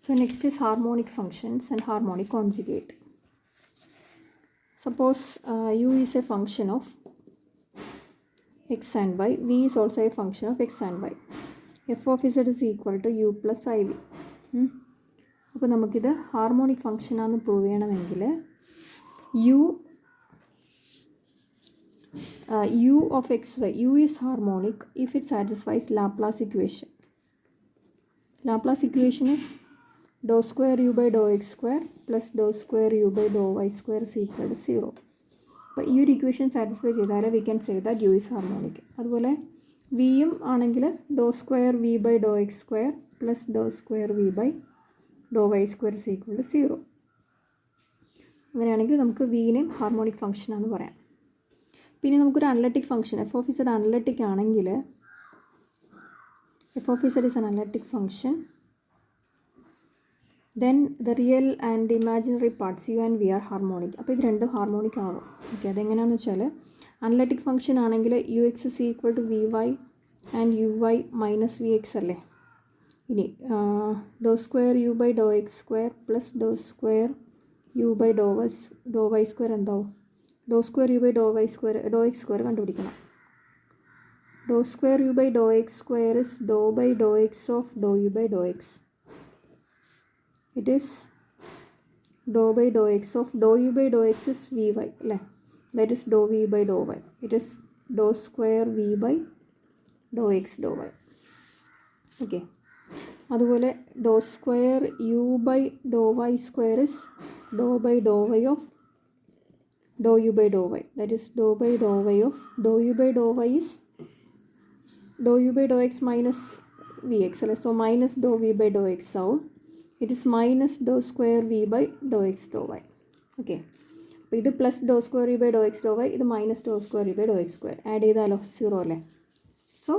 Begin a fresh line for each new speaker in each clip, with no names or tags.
So next is harmonic functions and harmonic conjugate. Suppose u is a function of x and y, v is also a function of x and y. f of z is equal to u plus iv. അപ്പോൾ നമുക്കിത് harmonic ഫംഗ്ഷനാണെന്ന് prove ചെയ്യണമെങ്കിൽ u of xy, u is harmonic if it satisfies Laplace equation. Laplace equation is dou square u by dou x square plus dou square u by dou y square is equal to 0. അപ്പോൾ ഈ ഒരു equation satisfy ചെയ്താൽ we can say that you is harmonic. അതുപോലെ വിയും ആണെങ്കിൽ dou square v by dou x square plus dou square v by dou y square is equal to 0. അങ്ങനെയാണെങ്കിൽ നമുക്ക് വിനെയും harmonic function ആണെന്ന് പറയാം. പിന്നെ നമുക്കൊരു analytic function f of z analytic ആണെങ്കിൽ f of z is an analytic function, then the real and imaginary parts u and v are harmonic. അപ്പോൾ ഇത് രണ്ടും ഹാർമോണിക് ആകും. ഓക്കെ, അതെങ്ങനെയാണെന്ന് വെച്ചാൽ അനലറ്റിക് ഫംഗ്ഷൻ ആണെങ്കിൽ u x is equal to v y and u y minus v x അല്ലേ. ഇനി doh square u by Dr x square plus doh square u by doh y square എന്താവും? Doh square u by doh y square doh x square കണ്ടുപിടിക്കണം. Doh square u by Dr x square is doh by Dr x of doh u by Dr x. It is doh by Dr x of doh u by Dr x is v y അല്ലേ. That is doh v by doh y. It is doh square v by Dr x doh y. Okay, അതുപോലെ doh square u by doh y square is doh by doh y of doh u by doh y. That is doh by doh y of doh u by doh y is doh u by Dr x minus v x അല്ലേ. So minus doh v by Dr x ആവും. It is minus doh square v by Dr x doh y. Okay, അപ്പോൾ ഇത് plus doh square v by Dr x doh y, ഇത് minus doh square v by Dr x square. Add ചെയ്താലോ 0 അല്ലേ. So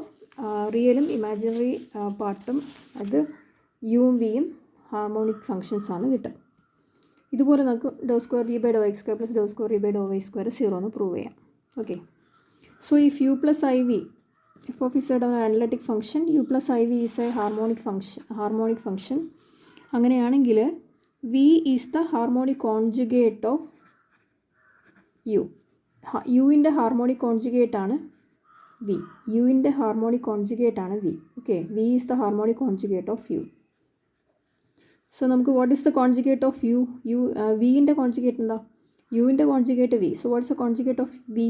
റിയലും imaginary പാർട്ടും അത് യുവും വിയും harmonic functions ആണ് കിട്ടും. ഇതുപോലെ നമുക്ക് doh square v by Dr x square plus doh square v by doh y square 0 എന്ന് പ്രൂവ് ചെയ്യാം. Okay, so if u plus i v f of z on analytic function u plus i v is a harmonic function. അങ്ങനെയാണെങ്കിൽ v is the harmonic conjugate of u. യുവിൻ്റെ harmonic conjugate ആണ് v. യുവിൻ്റെ harmonic conjugate ആണ് v. Okay, v is the harmonic conjugate of U. So നമുക്ക് what is the conjugate of u? വിൻ്റെ conjugate എന്താ? യുവിൻ്റെ conjugate v. So what is the conjugate of v?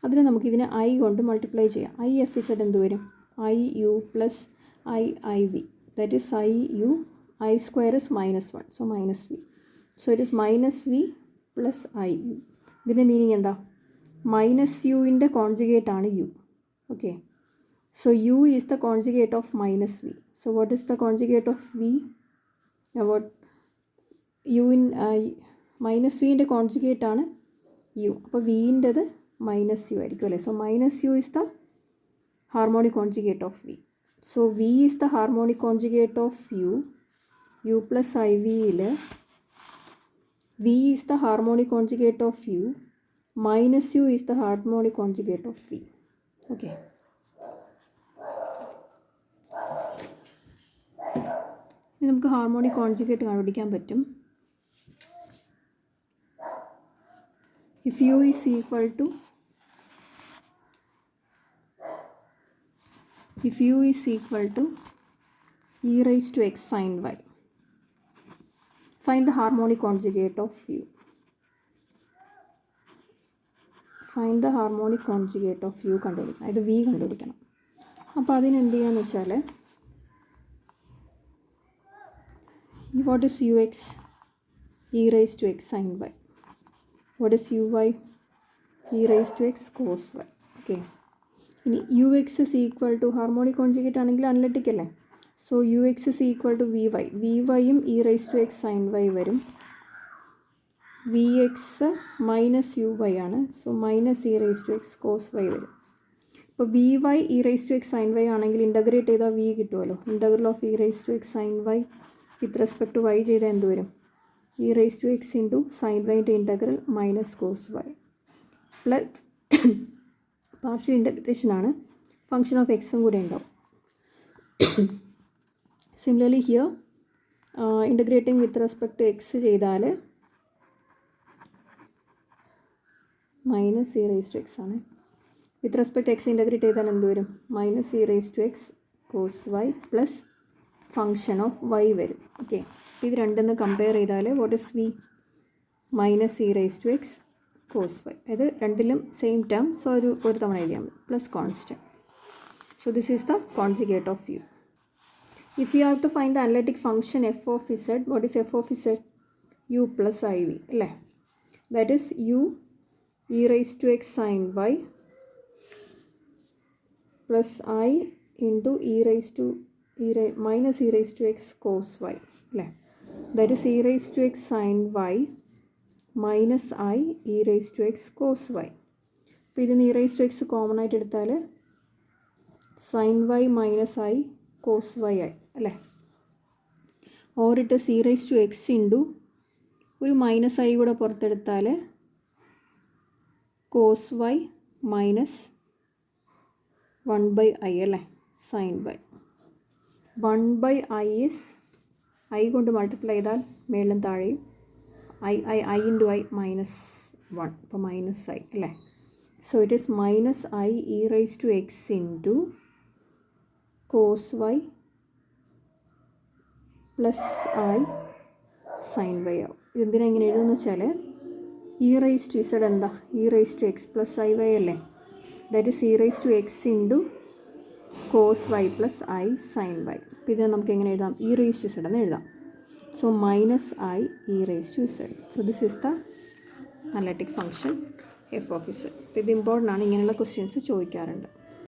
അതിന് നമുക്കിതിനെ I കൊണ്ട് മൾട്ടിപ്ലൈ ചെയ്യാം. ഐ എഫ് ഇസഡ് എന്ത് വരും? I u plus i v. That is i u. I square is -1, so minus v. So it is minus v plus i u. ഇതിൻ്റെ meaning എന്താ? Minus യുവിൻ്റെ conjugate ആണ് u. Okay, so u is the conjugate of minus v. So what is the conjugate of v? What minus വിൻ്റെ conjugate ആണ് u. അപ്പോൾ വിൻ്റെത് minus u ആയിരിക്കും അല്ലേ. So minus u is the harmonic conjugate of v. So v is the harmonic conjugate of u plus i വിയിൽ v is the harmonic conjugate of u minus u is the harmonic conjugate of v. Okay, ഇനി നമുക്ക് harmonic conjugate കണ്ടുപിടിക്കാൻ പറ്റും. If u is equal to e raised to x sin y, find the harmonic conjugate of u. Find the harmonic conjugate of u കണ്ടുപിടിക്കണം. ഇത് v കണ്ടുപിടിക്കണം. അപ്പോൾ അതിന് എന്ത് ചെയ്യാന്ന് വെച്ചാൽ what is ux? e raised to x sin y. What is uy? e raised to x cos y. Okay, ഇനി u x is equal to harmonic conjugate ആണെങ്കിൽ അനലറ്റിക് അല്ലേ. So u x is equal to v y. V വൈയും e raise to x sine y വരും. V x minus u y ആണ്. So minus e raise to x cos y വരും. ഇപ്പോൾ v y e raise to x sine y ആണെങ്കിൽ integrate ചെയ്താൽ v കിട്ടുമല്ലോ. Integral of e raise to x sine Y with respect to y ചെയ്താൽ എന്ത് വരും? E raise to x into sine വൈൻ്റെ integral minus cos y plus partial ഇൻ്റഗ്രേഷനാണ്. Function of എക്സും കൂടെ ഉണ്ടാവും. Similarly here integrating with respect to x ചെയ്താൽ minus e raise to x ആണ്. വിത്ത് റെസ്പെക്ട് എക്സ് ഇൻ്റഗ്രേറ്റ് ചെയ്താൽ എന്ത് വരും? Minus e raise to x cos y plus function of y വരും. ഓക്കെ, ഇത് രണ്ടെന്ന് കമ്പയർ ചെയ്താൽ what is v? Minus e raise to x cos y. അത് രണ്ടിലും സെയിം ടേം, സോ ഒരു തവണ എഴുതിയാൽ മതി, plus constant. So this is the conjugate of u. If you have to find the analytic function f of z, what is f of z? u plus iv, അല്ലേ? That is u e raised to x sin y plus I into minus e raised to x cos y, അല്ലേ? That is e raised to x sin y minus I e raised to x cos y. അപ്പോൾ ഇതിന് e raised to x common ആയിട്ട് എടുത്താൽ sin y minus I cos y ആയി, അല്ലേ? Or ഇട്ട് c raise to x into ഒരു minus i കൂടെ പുറത്തെടുത്താൽ കോസ് വൈ മൈനസ് 1/i, അല്ലേ? Sine y 1/i is i കൊണ്ട് മൾട്ടിപ്ലൈ ചെയ്താൽ മേളിലും താഴെയും ഐ ഇൻറ്റു ഐ മൈനസ് 1, അപ്പോൾ മൈനസ് ഐ, അല്ലേ? So it is minus i e raise to x into cos y plus i sine y ആവും. ഇതെന്തിനാ ഇങ്ങനെ എഴുതുമെന്ന് വെച്ചാൽ ഇ റൈസ് ടു ഇസഡ് എന്താ? E raise to x plus I Y അല്ലേ? That is e raise to x into cos y plus i sine y. അപ്പോൾ ഇതിനെ നമുക്ക് എങ്ങനെ എഴുതാം? ഇ റൈസ് ടു ഇസഡ് എന്ന് എഴുതാം. So minus i e raise to z. So this is the analytic function f of z. അപ്പോൾ ഇത് important ആണ്, ഇങ്ങനെയുള്ള ക്വസ്റ്റ്യൻസ് ചോദിക്കാറുണ്ട്.